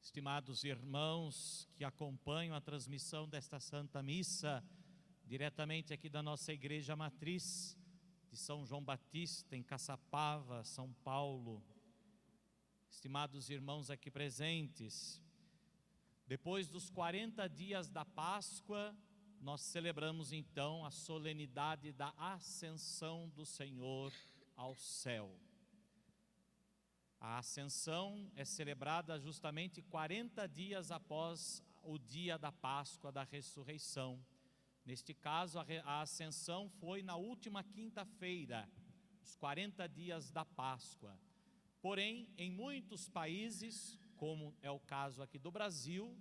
Estimados irmãos que acompanham a transmissão desta Santa Missa, diretamente aqui da nossa Igreja Matriz de São João Batista, em Caçapava, São Paulo. Estimados irmãos aqui presentes, depois dos 40 dias da Páscoa, nós celebramos então a solenidade da Ascensão do Senhor ao céu. A Ascensão é celebrada justamente 40 dias após o dia da Páscoa, da ressurreição. Neste caso, a Ascensão foi na última quinta-feira, os 40 dias da Páscoa. Porém, em muitos países, como é o caso aqui do Brasil,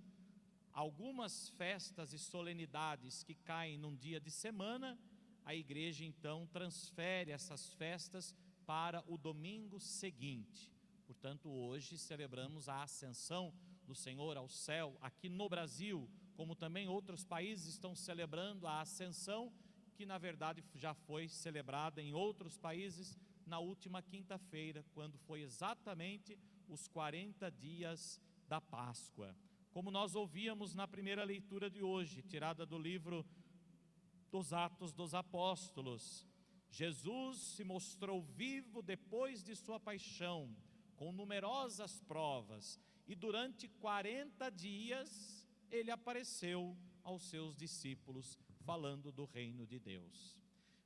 algumas festas e solenidades que caem num dia de semana, a igreja então transfere essas festas para o domingo seguinte. Portanto, hoje celebramos a Ascensão do Senhor ao céu, aqui no Brasil, como também outros países estão celebrando a Ascensão, que na verdade já foi celebrada em outros países na última quinta-feira, quando foi exatamente os 40 dias da Páscoa. Como nós ouvíamos na primeira leitura de hoje, tirada do livro dos Atos dos Apóstolos, Jesus se mostrou vivo depois de sua paixão, com numerosas provas, e durante 40 dias ele apareceu aos seus discípulos, falando do reino de Deus.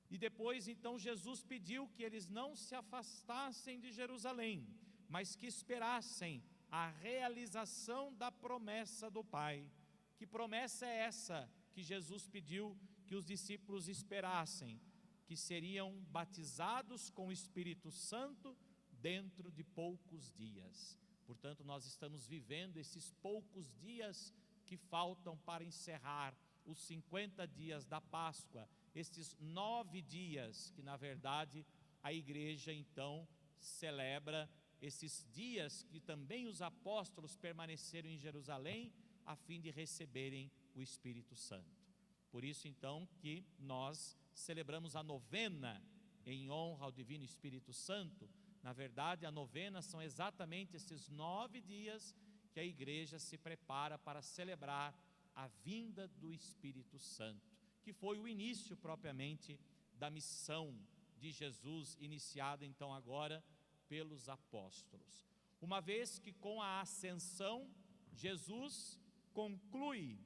E depois então Jesus pediu que eles não se afastassem de Jerusalém, mas que esperassem a realização da promessa do Pai. Que promessa é essa que Jesus pediu que os discípulos esperassem? Que seriam batizados com o Espírito Santo dentro de poucos dias. Portanto, nós estamos vivendo esses poucos dias que faltam para encerrar os 50 dias da Páscoa, estes 9 dias que na verdade a igreja então celebra, esses dias que também os apóstolos permaneceram em Jerusalém a fim de receberem o Espírito Santo. Por isso então que nós celebramos a novena em honra ao Divino Espírito Santo. Na verdade, a novena são exatamente esses 9 dias que a igreja se prepara para celebrar a vinda do Espírito Santo, que foi o início propriamente da missão de Jesus, iniciada então agora pelos apóstolos. Uma vez que com a ascensão, Jesus conclui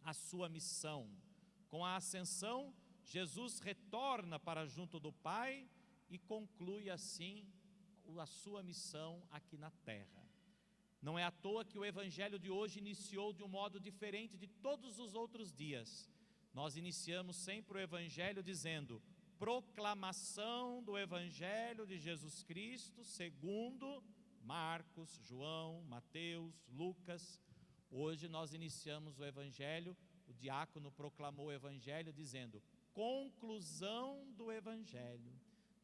a sua missão. Com a ascensão, Jesus retorna para junto do Pai e conclui assim a sua missão aqui na terra. Não é à toa que o evangelho de hoje iniciou de um modo diferente de todos os outros dias. Nós iniciamos sempre o evangelho dizendo: proclamação do evangelho de Jesus Cristo segundo Marcos, João, Mateus, Lucas. Hoje nós iniciamos o evangelho, o diácono proclamou o evangelho dizendo: conclusão do evangelho.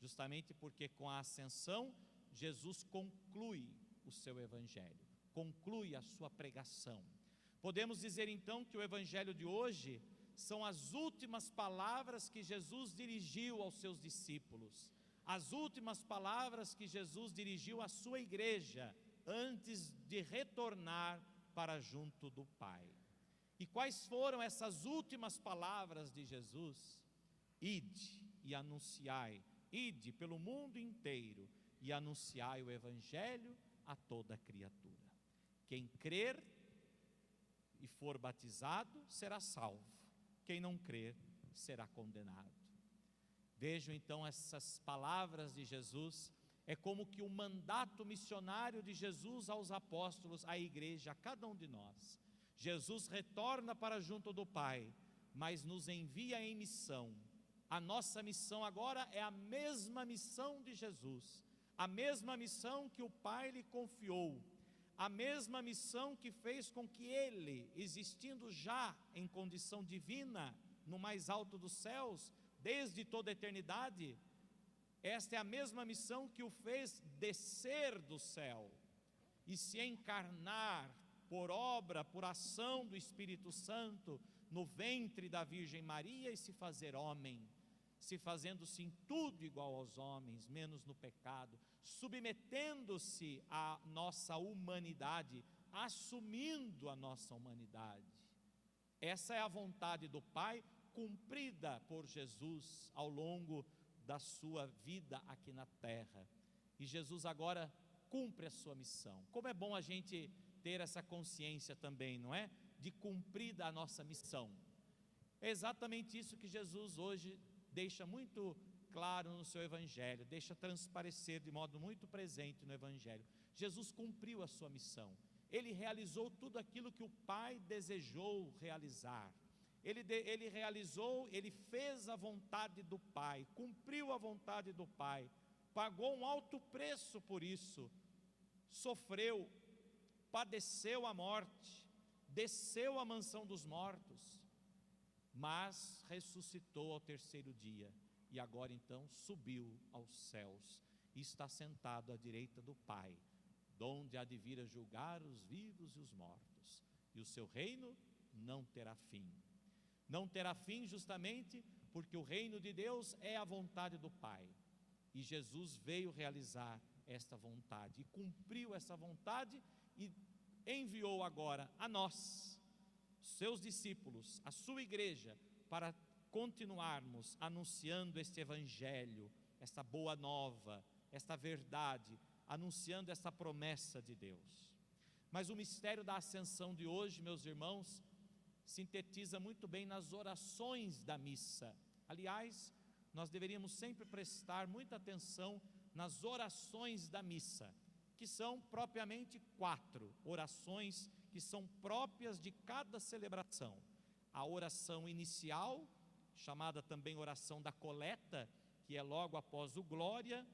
Justamente porque com a ascensão, Jesus conclui o seu evangelho, conclui a sua pregação. Podemos dizer então que o evangelho de hoje são as últimas palavras que Jesus dirigiu aos seus discípulos, as últimas palavras que Jesus dirigiu à sua igreja, antes de retornar para junto do Pai. E quais foram essas últimas palavras de Jesus? Ide e anunciai. Ide pelo mundo inteiro e anunciai o evangelho a toda criatura. Quem crer e for batizado será salvo. Quem não crer será condenado. Vejam então essas palavras de Jesus, é como que o mandato missionário de Jesus aos apóstolos, à igreja, a cada um de nós. Jesus retorna para junto do Pai, mas nos envia em missão. A nossa missão agora é a mesma missão de Jesus, a mesma missão que o Pai lhe confiou, a mesma missão que fez com que ele, existindo já em condição divina, no mais alto dos céus, desde toda a eternidade, esta é a mesma missão que o fez descer do céu e se encarnar por obra, por ação do Espírito Santo no ventre da Virgem Maria e se fazer homem, se fazendo-se em tudo igual aos homens, menos no pecado, submetendo-se à nossa humanidade, assumindo a nossa humanidade. Essa é a vontade do Pai, cumprida por Jesus ao longo da sua vida aqui na terra. E Jesus agora cumpre a sua missão. Como é bom a gente ter essa consciência também, não é? De cumprida a nossa missão. É exatamente isso que Jesus hoje deixa muito claro no seu Evangelho, deixa transparecer de modo muito presente no Evangelho. Jesus cumpriu a sua missão. Ele realizou tudo aquilo que o Pai desejou realizar. Ele realizou, ele fez a vontade do Pai, cumpriu a vontade do Pai, pagou um alto preço por isso, sofreu, padeceu a morte, desceu à mansão dos mortos, mas ressuscitou ao terceiro dia, e agora então subiu aos céus, e está sentado à direita do Pai, donde há de vir a julgar os vivos e os mortos, e o seu reino não terá fim. Não terá fim justamente porque o reino de Deus é a vontade do Pai, e Jesus veio realizar esta vontade, e cumpriu essa vontade, e enviou agora a nós, seus discípulos, a sua igreja, para continuarmos anunciando este Evangelho, esta boa nova, esta verdade, anunciando essa promessa de Deus. Mas o mistério da ascensão de hoje, meus irmãos, sintetiza muito bem nas orações da missa. Aliás, nós deveríamos sempre prestar muita atenção nas orações da missa, que são propriamente 4 orações que são próprias de cada celebração. A oração inicial, chamada também oração da coleta, que é logo após o glória,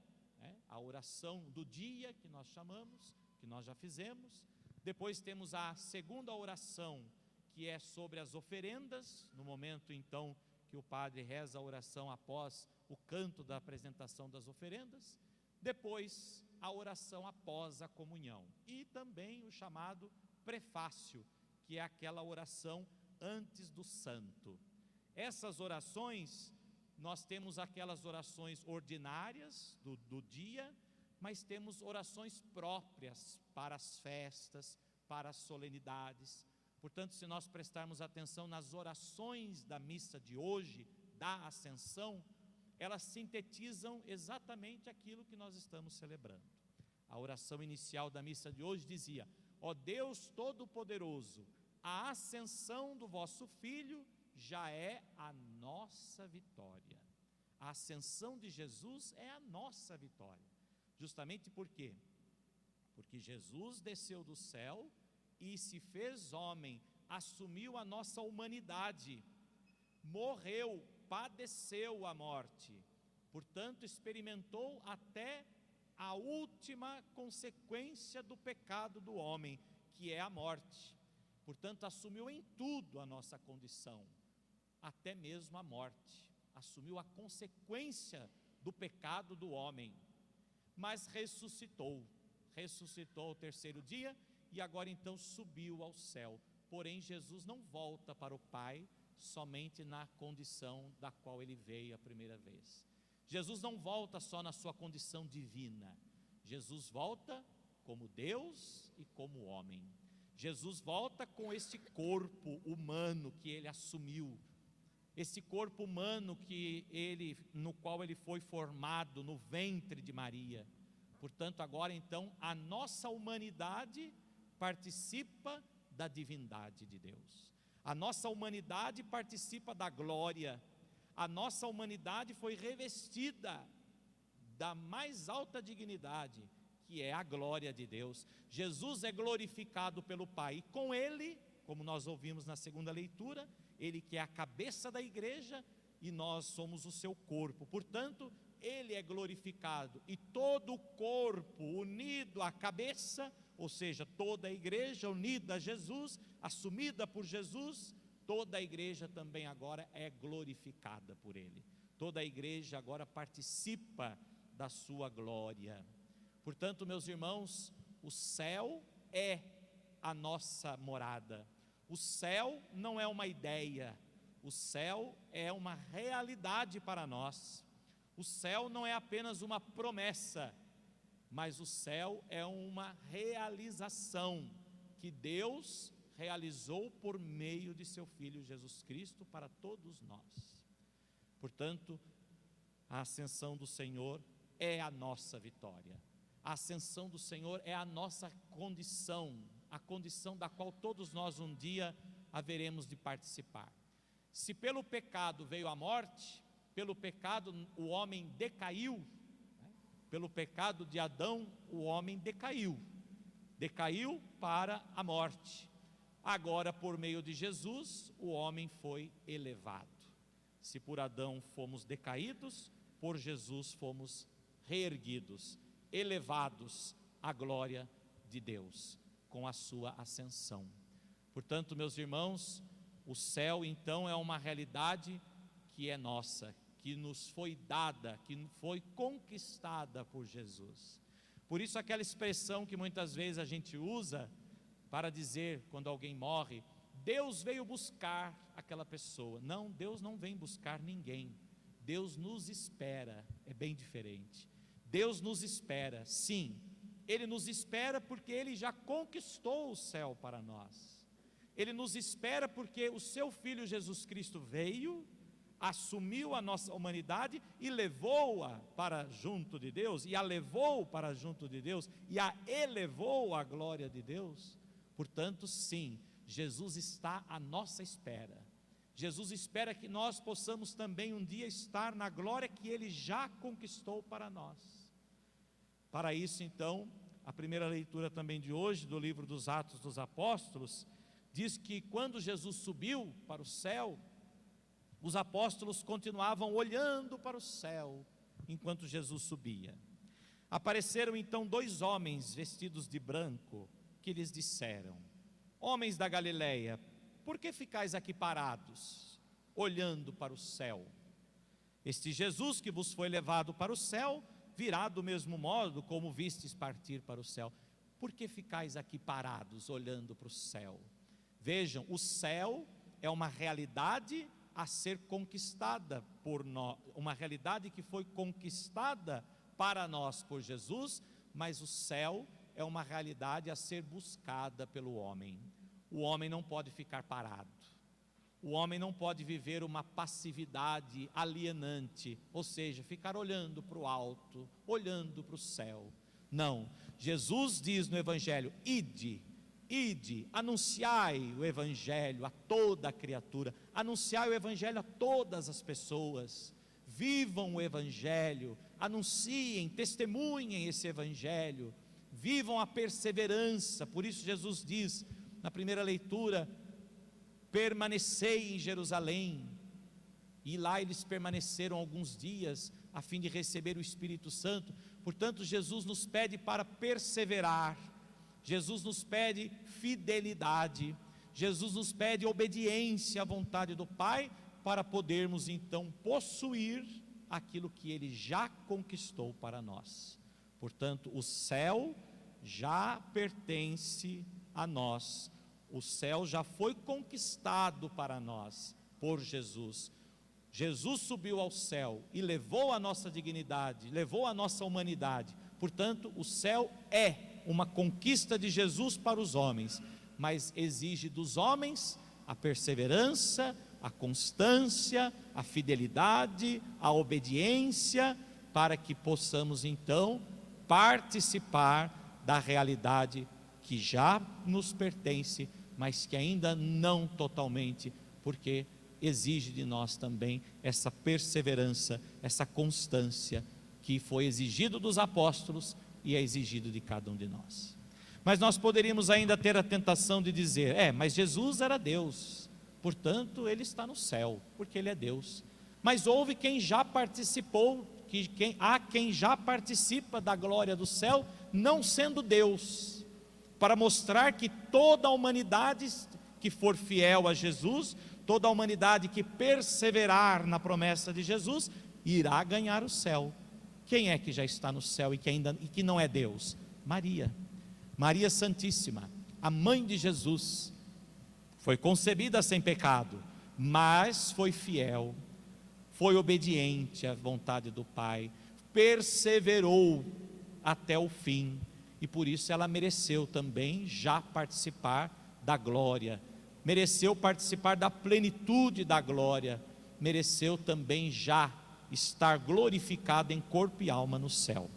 a oração do dia, que nós chamamos, que nós já fizemos. Depois temos a segunda oração, que é sobre as oferendas, no momento então que o padre reza a oração após o canto da apresentação das oferendas. Depois a oração após a comunhão, e também o chamado prefácio, que é aquela oração antes do santo. Essas orações, nós temos aquelas orações ordinárias do dia, mas temos orações próprias para as festas, para as solenidades. Portanto, se nós prestarmos atenção nas orações da missa de hoje, da Ascensão, elas sintetizam exatamente aquilo que nós estamos celebrando. A oração inicial da missa de hoje dizia: ó Deus Todo-Poderoso, a ascensão do vosso Filho já é a nossa vitória. A ascensão de Jesus é a nossa vitória. Justamente por quê? Porque Jesus desceu do céu e se fez homem, assumiu a nossa humanidade, morreu, padeceu a morte, portanto experimentou até a última consequência do pecado do homem, que é a morte. Portanto, assumiu em tudo a nossa condição, até mesmo a morte, assumiu a consequência do pecado do homem, mas ressuscitou ao terceiro dia, e agora então subiu ao céu. Porém, Jesus não volta para o Pai somente na condição da qual ele veio a primeira vez. Jesus não volta só na sua condição divina, Jesus volta como Deus e como homem. Jesus volta com este corpo humano que ele assumiu, esse corpo humano no qual ele foi formado no ventre de Maria. Portanto, agora então a nossa humanidade participa da divindade de Deus. A nossa humanidade participa da glória. A nossa humanidade foi revestida da mais alta dignidade, que é a glória de Deus. Jesus é glorificado pelo Pai, e com ele, como nós ouvimos na segunda leitura, ele que é a cabeça da igreja, e nós somos o seu corpo. Portanto, ele é glorificado, e todo o corpo unido à cabeça, ou seja, toda a igreja unida a Jesus, assumida por Jesus, toda a igreja também agora é glorificada por ele. Toda a igreja agora participa da sua glória. Portanto, meus irmãos, o céu é a nossa morada. O céu não é uma ideia, o céu é uma realidade para nós. O céu não é apenas uma promessa, mas o céu é uma realização. que Deus realizou por meio de seu Filho Jesus Cristo para todos nós. Portanto, a ascensão do Senhor é a nossa vitória. A ascensão do Senhor é a nossa condição, a condição da qual todos nós um dia haveremos de participar. Se pelo pecado veio a morte, pelo pecado o homem decaiu, né? Pelo pecado de Adão o homem decaiu para a morte. Agora, por meio de Jesus, o homem foi elevado. Se por Adão fomos decaídos, por Jesus fomos reerguidos, elevados à glória de Deus, com a sua ascensão. Portanto, meus irmãos, o céu então é uma realidade que é nossa, que nos foi dada, que foi conquistada por Jesus. Por isso aquela expressão que muitas vezes a gente usa para dizer, quando alguém morre, Deus veio buscar aquela pessoa. Não, Deus não vem buscar ninguém. Deus nos espera, é bem diferente. Deus nos espera, sim. Ele nos espera porque Ele já conquistou o céu para nós. Ele nos espera porque o seu Filho Jesus Cristo veio, assumiu a nossa humanidade e levou-a para junto de Deus, e a levou para junto de Deus, e a elevou à glória de Deus. Portanto, sim, Jesus está à nossa espera. Jesus espera que nós possamos também um dia estar na glória que Ele já conquistou para nós. Para isso, então, a primeira leitura também de hoje, do livro dos Atos dos Apóstolos, diz que quando Jesus subiu para o céu, os apóstolos continuavam olhando para o céu, enquanto Jesus subia. Apareceram então 2 homens vestidos de branco, que lhes disseram: homens da Galileia, por que ficais aqui parados, olhando para o céu? Este Jesus que vos foi levado para o céu, virá do mesmo modo como vistes partir para o céu. Por que ficais aqui parados, olhando para o céu? Vejam, o céu é uma realidade a ser conquistada por nós, uma realidade que foi conquistada para nós por Jesus, mas o céu é uma realidade a ser buscada pelo homem. O homem não pode ficar parado. O homem não pode viver uma passividade alienante, ou seja, ficar olhando para o alto, olhando para o céu. Não, Jesus diz no Evangelho: ide, anunciai o Evangelho a toda a criatura, anunciai o Evangelho a todas as pessoas, vivam o Evangelho, anunciem, testemunhem esse Evangelho, vivam a perseverança. Por isso Jesus diz na primeira leitura: permanecei em Jerusalém. E lá eles permaneceram alguns dias a fim de receber o Espírito Santo. Portanto, Jesus nos pede para perseverar, Jesus nos pede fidelidade, Jesus nos pede obediência à vontade do Pai, para podermos então possuir aquilo que Ele já conquistou para nós. Portanto, o céu já pertence a nós, o céu já foi conquistado para nós por Jesus. Jesus subiu ao céu e levou a nossa dignidade, levou a nossa humanidade. Portanto, o céu é uma conquista de Jesus para os homens, mas exige dos homens a perseverança, a constância, a fidelidade, a obediência, para que possamos então participar da realidade que já nos pertence, mas que ainda não totalmente, porque exige de nós também essa perseverança, essa constância que foi exigido dos apóstolos e é exigido de cada um de nós. Mas nós poderíamos ainda ter a tentação de dizer: mas Jesus era Deus, portanto Ele está no céu, porque Ele é Deus. Mas houve quem já participou, há quem já participa da glória do céu, não sendo Deus, para mostrar que toda a humanidade que for fiel a Jesus, toda a humanidade que perseverar na promessa de Jesus, irá ganhar o céu. Quem é que já está no céu e que não é Deus? Maria Santíssima, a mãe de Jesus, foi concebida sem pecado, mas foi fiel, foi obediente à vontade do Pai, perseverou até o fim, e por isso ela mereceu também já participar da glória, mereceu participar da plenitude da glória, mereceu também já estar glorificada em corpo e alma no céu.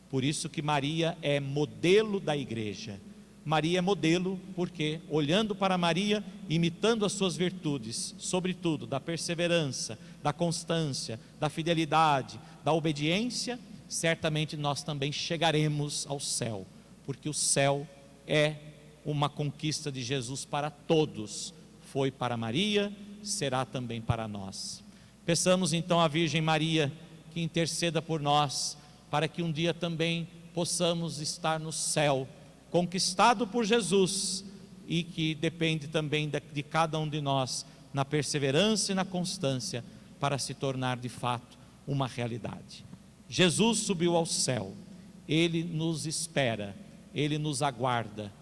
Por isso que Maria é modelo da igreja. Maria é modelo porque, olhando para Maria, imitando as suas virtudes, sobretudo da perseverança, da constância, da fidelidade, da obediência, certamente nós também chegaremos ao céu, porque o céu é uma conquista de Jesus para todos. Foi para Maria, será também para nós. Peçamos então à Virgem Maria que interceda por nós, para que um dia também possamos estar no céu, conquistado por Jesus, e que depende também de cada um de nós, na perseverança e na constância, para se tornar de fato uma realidade. Jesus subiu ao céu, Ele nos espera, Ele nos aguarda.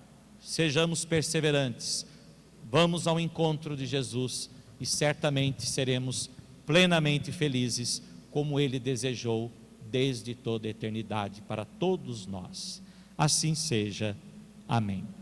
Sejamos perseverantes, vamos ao encontro de Jesus e certamente seremos plenamente felizes, como Ele desejou desde toda a eternidade para todos nós. Assim seja. Amém.